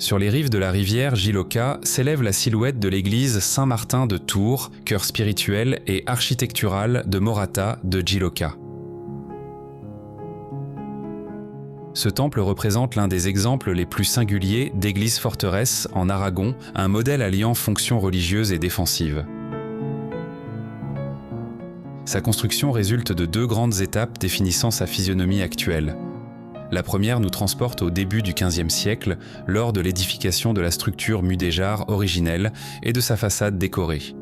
Sur les rives de la rivière Jiloka s'élève la silhouette de l'église Saint-Martin de Tours, cœur spirituel et architectural de Morata de Jiloka. Ce temple représente l'un des exemples les plus singuliers d'église-forteresse en Aragon, un modèle alliant fonction religieuse et défensive. Sa construction résulte de deux grandes étapes définissant sa physionomie actuelle. La première nous transporte au début du XVe siècle, lors de l'édification de la structure mudéjare originelle et de sa façade décorée.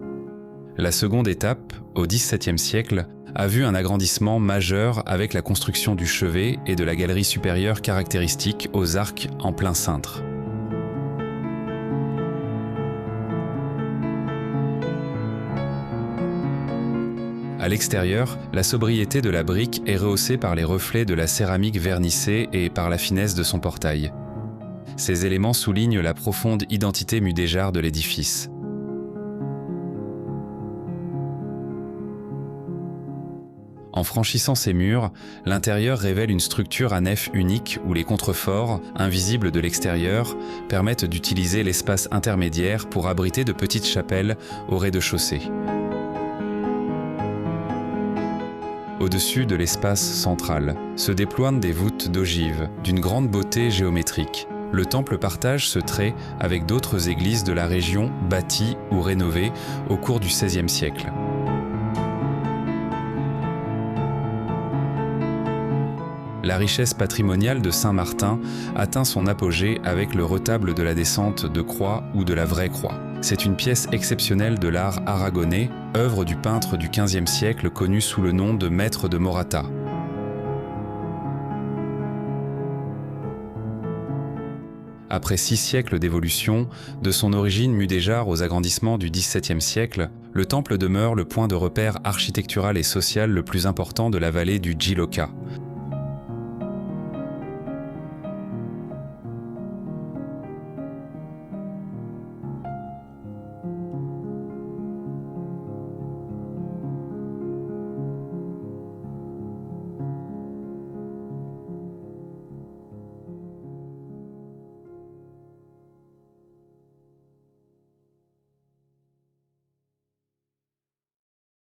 La seconde étape, au XVIIe siècle, a vu un agrandissement majeur avec la construction du chevet et de la galerie supérieure caractéristique aux arcs en plein cintre. À l'extérieur, la sobriété de la brique est rehaussée par les reflets de la céramique vernissée et par la finesse de son portail. Ces éléments soulignent la profonde identité mudéjare de l'édifice. En franchissant ces murs, l'intérieur révèle une structure à nef unique où les contreforts, invisibles de l'extérieur, permettent d'utiliser l'espace intermédiaire pour abriter de petites chapelles au rez-de-chaussée. Au-dessus de l'espace central se déploient des voûtes d'ogives d'une grande beauté géométrique. Le temple partage ce trait avec d'autres églises de la région bâties ou rénovées au cours du XVIe siècle. La richesse patrimoniale de Saint-Martin atteint son apogée avec le retable de la descente de croix ou de la vraie croix. C'est une pièce exceptionnelle de l'art aragonais, œuvre du peintre du XVe siècle connu sous le nom de Maître de Morata. Après 6 siècles d'évolution, de son origine mudéjare aux agrandissements du XVIIe siècle, le temple demeure le point de repère architectural et social le plus important de la vallée du Jiloka.